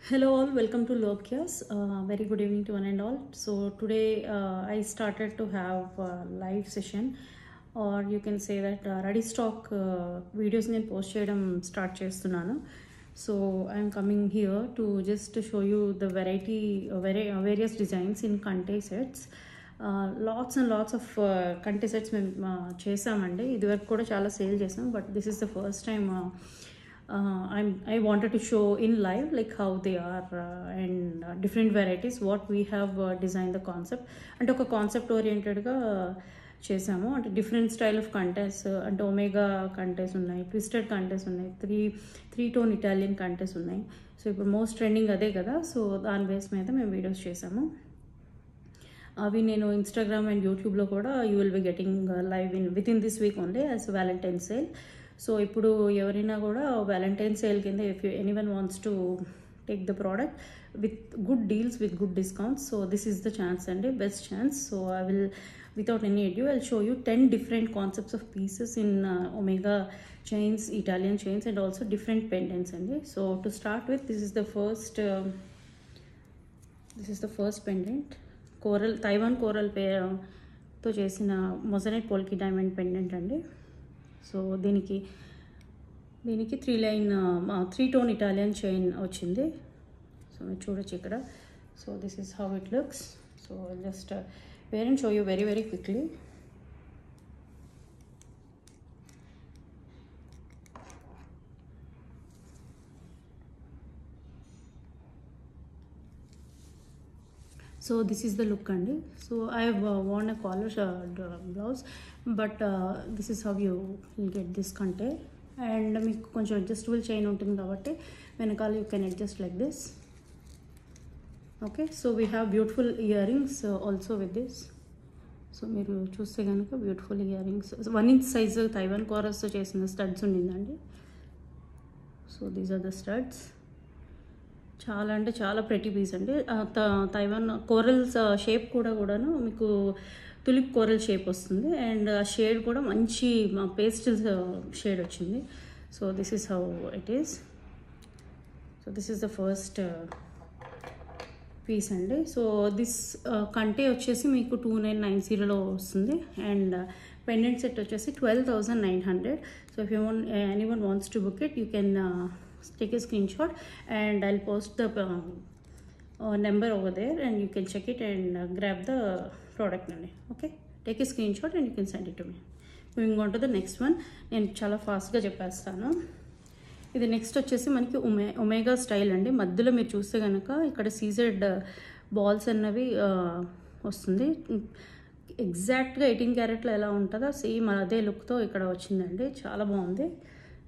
Hello all, welcome to Lokias. Very good evening to one and all. So today I started to have a live session, or you can say that ready stock videos నేను post చేయడం start చేస్తున్నాను. So I'm coming here to just show you the various designs in Kante sets. Lots and lots of Kante sets మేము చేసామండి. ఇదివరకు కూడా చాలా sale చేసాం, but this is the first time I wanted to show in live like how they are and different varieties what we have designed the concept అంటే ఒక concept ఓరియంటెడ్గా చేసాము. అంటే డిఫరెంట్ స్టైల్ ఆఫ్ కంటెస్ అంటే omega contest ఉన్నాయి, twisted contest ఉన్నాయి, three tone Italian contest ఉన్నాయి. So ఇప్పుడు most trending అదే కదా, సో దాని బేస్ మీద మేము వీడియోస్ చేసాము. అవి నేను ఇన్స్టాగ్రామ్ అండ్ యూట్యూబ్లో కూడా you will be getting live with in this week only as Valentine sale. So ఇప్పుడు ఎవరైనా కూడా వ్యాలంటైన్ సేల్ కింద if anyone wants to take the product with good deals with good discounts, so this is the chance అండి, best chance. So I will without any ado I'll show you 10 different concepts of pieces in omega chains, Italian chains, and also different pendants andi. So to start with, this is the first pendant, coral Taiwan coral pair తో చేసిన moissanite polki diamond pendant అండి. So దీనికి 3 tone Italian chain వచ్చింది. So మీరు చూడొచ్చు ఇక్కడ. So this is how it looks. So just wear and show you very quickly. So this is the look andi. So I have worn a collar blouse, but this is how you will get this Kante, and meeku koncham adjustable chain untundi kabatti venakala you can adjust like this. Okay, so we have beautiful earrings also with this. So మీరు చూస్తే కనుక beautiful earrings 1 inch size Taiwan కోరల్స్తో చేసిన studs ఉండిందండి. So these are the studs. చాలా అంటే చాలా pretty piece అండి. తైవాన్ కోరల్స్ షేప్ కూడాను మీకు తులిప్ కోరల్ షేప్ వస్తుంది, అండ్ ఆ షేడ్ కూడా మంచి పేస్టల్ షేడ్ వచ్చింది. So this is how it is. So this is the first piece అండి. సో దిస్ కంటే వచ్చేసి మీకు 2990లో వస్తుంది, అండ్ పెండెంట్ సెట్ వచ్చేసి 12,900. So if anyone wants to book it, you can take a screen shot and I'll post the number over there and you can check it and grab the product అండి. Okay, take a screen shot and you can send it to me. Moving on to the next one. నేను చాలా ఫాస్ట్గా చెప్పేస్తాను. ఇది next వచ్చేసి మనకి omega style అండి. మధ్యలో మీరు చూస్తే కనుక ఇక్కడ సీజెడ్ బాల్స్ అన్నవి వస్తుంది. ఎగ్జాక్ట్గా 18 క్యారెట్లో ఎలా ఉంటుందో సేమ్ అదే లుక్తో ఇక్కడ వచ్చిందండి, చాలా బాగుంది.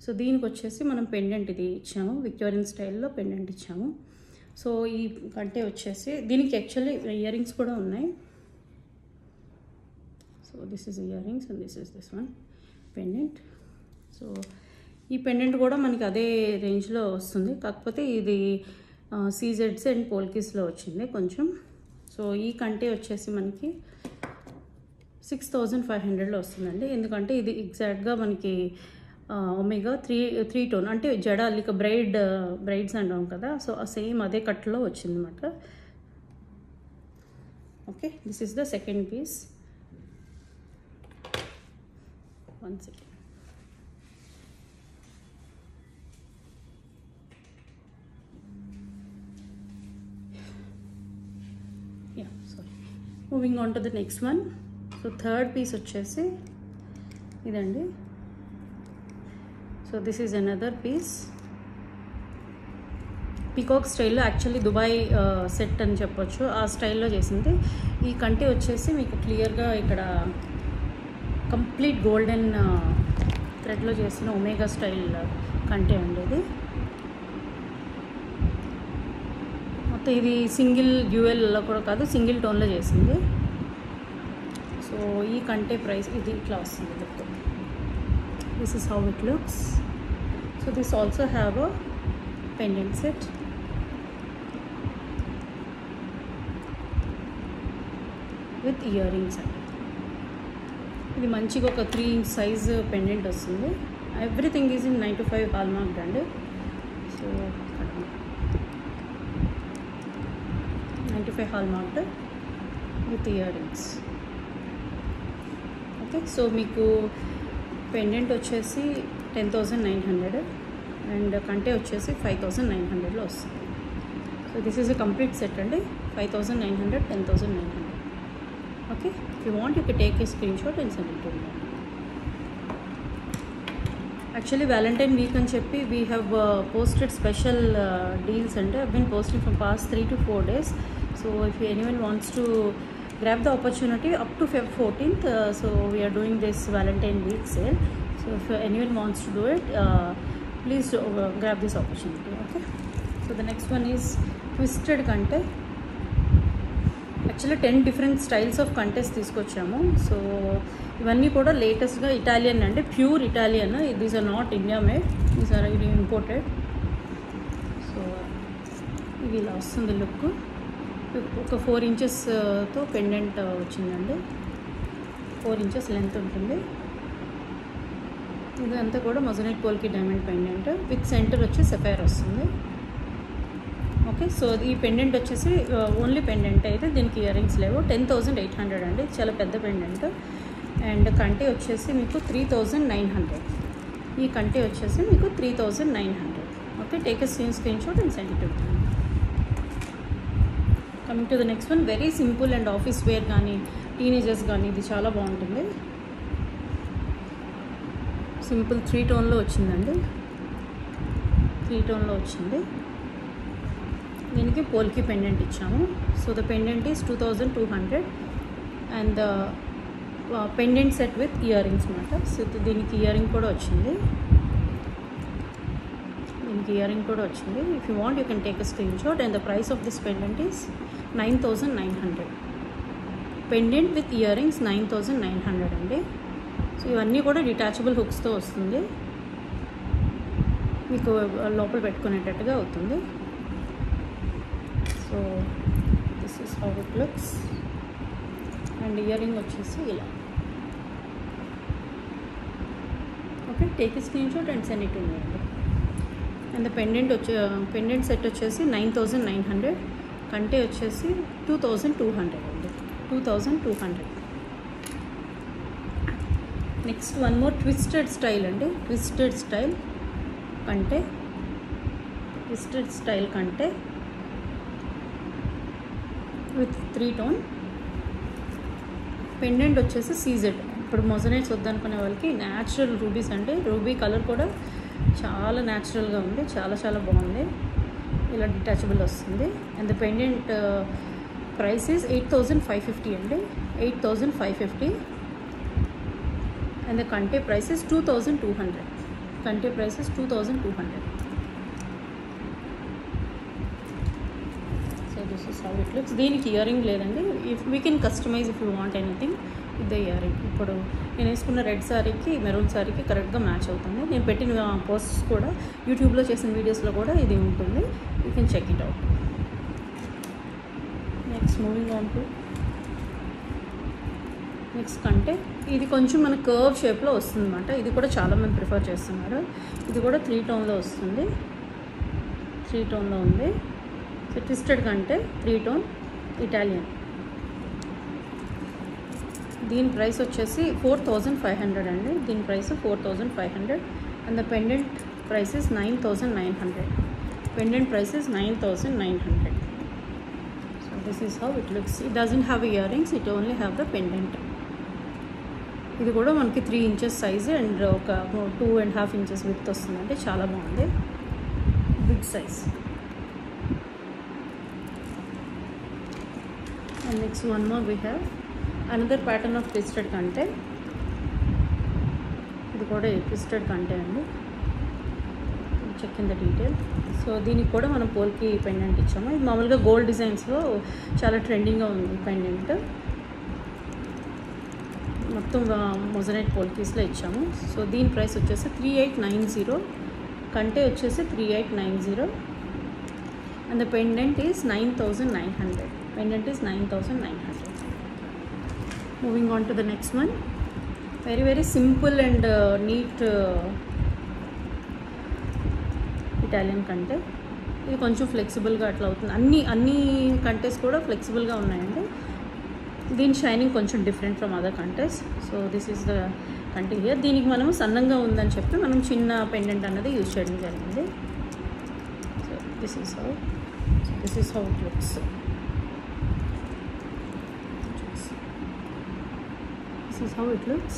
సో దీనికి వచ్చేసి మనం పెండెంట్ ఇది ఇచ్చాము, విక్టోరియన్ స్టైల్లో పెండెంట్ ఇచ్చాము. సో ఈ కంటే వచ్చేసి దీనికి యాక్చువల్లీ ఇయరింగ్స్ కూడా ఉన్నాయి. So this is earrings and this is this one pendant. So ఈ పెండెంట్ కూడా మనకి అదే రేంజ్లో వస్తుంది, కాకపోతే ఇది సీజెడ్స్ అండ్ పోల్కీస్లో వచ్చింది కొంచెం. సో ఈ కంటే వచ్చేసి మనకి 6,500లో వస్తుందండి. ఎందుకంటే ఇది ఎగ్జాక్ట్గా మనకి ఒమేగా త్రీ టోన్ అంటే జడ అల్లిక బ్రైడ్స్ అంటాం కదా, సో సేమ్ అదే కట్లో వచ్చింది అన్నమాట. Okay, this is the second piece. 1 second. Moving on to the next one. So third piece వచ్చేసి ఇదండి. So this is another piece peacock స్టైల్లో, యాక్చువల్లీ దుబాయ్ సెట్ అని చెప్పొచ్చు, ఆ స్టైల్లో చేసింది. ఈ కంటే వచ్చేసి మీకు క్లియర్గా ఇక్కడ కంప్లీట్ గోల్డెన్ థ్రెడ్లో చేసిన ఒమేగా స్టైల్ కంటే ఉండేది. ఇది సింగిల్ డ్యూయల్లో కూడా కాదు, సింగిల్ టోన్లో చేసింది. సో ఈ కంటే ప్రైస్ ఇది ఇట్లా వస్తుంది. This is how it looks. So this also have a pendant set with earrings అండి. ఇది మంచిగా ఒక 3 inch సైజ్ పెండెంట్ వస్తుంది. Everything is in 9 to 5 hallmark అండి. సో 25 hallmarked with earrings. Okay, so మీకు పెండెంట్ వచ్చేసి 10,900 అండ్ కంటే వచ్చేసి 5,900లో వస్తుంది. So this is a complete set అండి. 5,900, 10,900. Okay, if you want you can take a screen shot and send it to me. Actually Valentine week అని చెప్పి we have posted special deals అంటే I've been posting from past 3 to 4 days. So if anyone wants to grab the opportunity up to Feb 14th, so we are doing this Valentine week sale. So if anyone wants to do it, please grab this opportunity. Okay, so the next one is twisted kante. Actually 10 different styles of కంటెస్ తీసుకొచ్చాము. So ఇవన్నీ కూడా లేటెస్ట్గా Italian అంటే pure Italian. These are not India made, these are imported. So ఇవి ఇలా వస్తుంది look. ఒక 4 ఇంచెస్తో పెండెంట్ వచ్చిందండి. 4 ఇంచెస్ లెంత్ ఉంటుంది. ఇదంతా కూడా moissanite polki diamond pendant with centre వచ్చి సఫైర్ వస్తుంది. ఓకే, సో ఈ పెండెంట్ వచ్చేసి ఓన్లీ పెండెంట్ అయితే దీనికి ఇయర్ రింగ్స్ లేవు. 10,800 అండి, చాలా పెద్ద పెండెంట్. అండ్ కంటే వచ్చేసి మీకు 3,900. ఈ కంటే వచ్చేసి మీకు 3,900. Okay, take a screen shot and send it to me. Coming to the next one, very simple and office wear కానీ టీనేజర్స్ కానీ ఇది చాలా బాగుంటుంది. సింపుల్ 3 టోన్లో వచ్చిందండి. 3 టోన్లో వచ్చింది. దీనికి పోల్కి పెండెంట్ ఇచ్చాము. So the pendant is 2,200 and the pendant set with ear rings అనమాట. సో దీనికి ఇయర్ రింగ్ కూడా వచ్చింది. If you want you can take a screenshot. And the price of this pendant is 9,900. Pendant with ear rings 9,900 అండి. So ఇవన్నీ కూడా detachable హుక్స్తో వస్తుంది, మీకు లోపల పెట్టుకునేటట్టుగా అవుతుంది. So this is how it looks. And earring వచ్చేసి ఇలా. Okay, take a screen shot and send it to me అండి. అండ్ ద పెండెంట్ సెట్ వచ్చేసి 9,900. కంటే వచ్చేసి 2,200 అండి. 2,200. Next one more twisted style అండి. ట్విస్టెడ్ స్టైల్ కంటే విత్ 3 టోన్ పెండెంట్ వచ్చేసి సీజెడ్. ఇప్పుడు మొజనైట్స్ వద్దనుకునే వాళ్ళకి న్యాచురల్ రూబీస్ అంటే రూబీ కలర్ కూడా చాలా న్యాచురల్గా ఉంది, చాలా చాలా బాగుంది. ఇలా డిటాచబుల్ వస్తుంది. And the pendant price is 8,550 అండి. 8,550. అండ్ ద కంటే ప్రైస్ ఈజ్ 2,200. కంటే price is 2,200. So this is how it looks. దీనికి ఇయర్ రింగ్ లేదండి. If we can customise if you want anything with the earring. ఇప్పుడు నేను వేసుకున్న red శారీకి maroon శారీకి కరెక్ట్గా మ్యాచ్ అవుతుంది. నేను పెట్టిన పోస్ట్స్ కూడా యూట్యూబ్లో చేసిన వీడియోస్లో కూడా ఇది ఉంటుంది. You can check it out. Next moving on to next కంటే ఇది కొంచెం మన కర్వ్ షేప్లో వస్తుంది అన్నమాట. ఇది కూడా చాలామంది ప్రిఫర్ చేస్తున్నారు. ఇది కూడా 3 టోన్లో వస్తుంది. 3 టోన్లో ఉంది. సో ట్విస్టెడ్ కంటే 3 టోన్ ఇటాలియన్. దీని ప్రైస్ వచ్చేసి 4,500 అండి. దీని price 4,500. And the pendant price is 9,900. Pendant price is 9,900. So this is how it looks. It doesn't have ear rings, it only have the pendant. ఇది కూడా మనకి 3 ఇంచెస్ సైజు అండ్ ఒక 2.5 inches with వస్తుంది. అంటే చాలా బాగుంది, big size. And next one more we have another pattern of twisted కంటే. ఇది కూడా ట్విస్టెడ్ కంటే అండి. Check in the detail. So దీనికి కూడా మనం పోల్కి పెండెంట్ ఇచ్చాము. ఇది మామూలుగా గోల్డ్ డిజైన్స్లో చాలా ట్రెండింగ్గా ఉంది పెండెంట్. మొత్తం మొజనైట్ పోల్కీస్లో ఇచ్చాము. సో దీని ప్రైస్ వచ్చేసి 3,890. కంటే వచ్చేసి 3,890. And the pendant is 9,900. Pendant is 9,900. Moving on to the next one, very very simple and neat Italian కంటే. ఇది కొంచెం ఫ్లెక్సిబుల్గా అట్లా అవుతుంది. అన్ని కంటెస్ కూడా ఫ్లెక్సిబుల్గా ఉన్నాయండి. దీని షైనింగ్ కొంచెం డిఫరెంట్ ఫ్రమ్ అదర్ కంటెస్. సో దిస్ ఈస్ ద కంటే హియర్. దీనికి మనం సన్నంగా ఉందని చెప్పి మనం చిన్న పెండెంట్ అన్నది యూజ్ చేయడం జరిగింది. So this is how it looks. This is how it looks.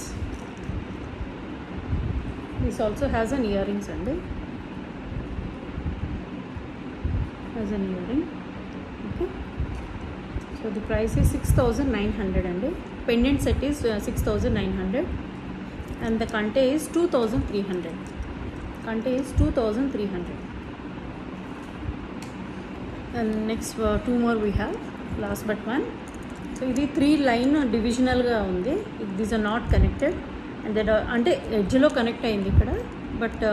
This also has an earrings అండి. Has an earring. Okay. So the price is 6,900 అండి. Pendant set is 6,900 and the kante is 2,300. Kante is 2,300. And next two more we have. Last but one. So ఇది 3 line డివిజనల్గా ఉంది. These are not connected and that అంటే ఎడ్జ్లో connect అయింది ఇక్కడ, but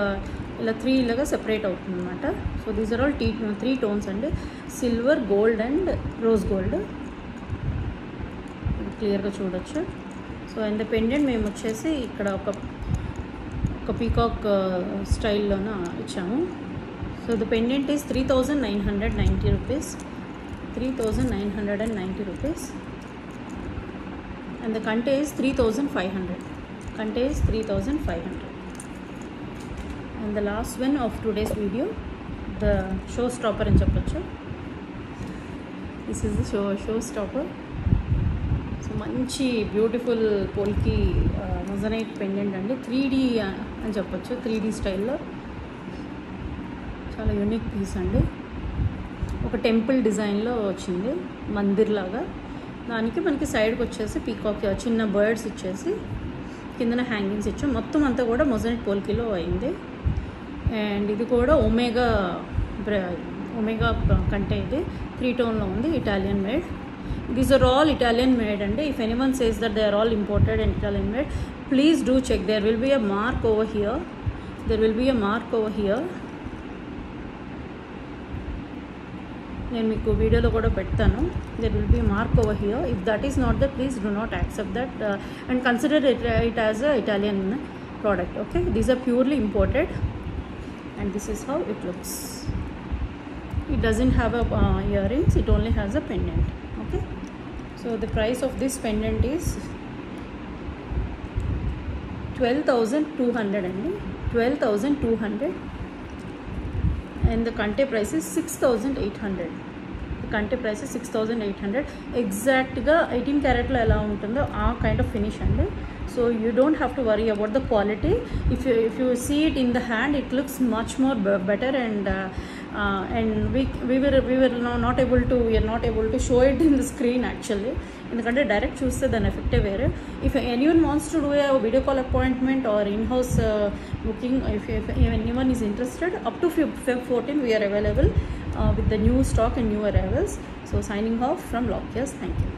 ఇలా 3 ఇలాగా సెపరేట్ అవుతుంది అనమాట. So these are all 3 tones అండి, silver, gold and rose gold. క్లియర్గా చూడొచ్చు. సో అండ్ ద పెండెంట్ మేము వచ్చేసి ఇక్కడ ఒక పీకాక్ స్టైల్లోన ఇచ్చాము. So the pendant is 3,990 rupees. 3,990 rupees and the kante is 3,500. Kante is 3,500. And the last one of today's video, the showstopper in cheppochu. This is the showstopper. So manchi beautiful polki moissanite pendant andi, 3D ani cheppochu, 3D style lo చాలా unique piece అండి. ఒక temple డిజైన్లో వచ్చింది, మందిర్ లాగా. దానికి మనకి సైడ్కి వచ్చేసి పీకాక్ చిన్న బర్డ్స్ ఇచ్చేసి కిందన హ్యాంగింగ్స్ ఇచ్చాం. మొత్తం అంతా కూడా మొజాయిక్ పోల్కీలో అయింది. అండ్ ఇది కూడా ఒమేగా కంటే ఇది 3 టోన్లో ఉంది, Italian made. These are all Italian made అండి. If anyone says that they are all imported and Italian made, please do check. There will be a mark over here. నేను మీకు వీడియోలో కూడా పెడతాను. There will be mark over here. If that is not the, please do not accept that and consider it as a Italian product. Okay, these are purely imported and this is how it looks. It doesn't have a ear rings, it only has a pendant. Okay, so the price of this pendant is 12,200 అండి. 12,200 and the kante price is 6,800. The kante price is 6,800. ఎగ్జాక్ట్గా 18 క్యారెట్లో ఎలా ఉంటుందో ఆ kind of finish అండి. So you don't have to worry about the quality. If you see it in the hand, it looks much more better and we were not able to show it in the screen actually, ఎందుకంటే direct చూస్తే దాని ఎఫెక్టే వేరే. If anyone wants to do a video call appointment are in house booking, if anyone is interested, up to Feb 14 we are available with the new stock and new arrivals. So signing off from Lockyears. Thank you.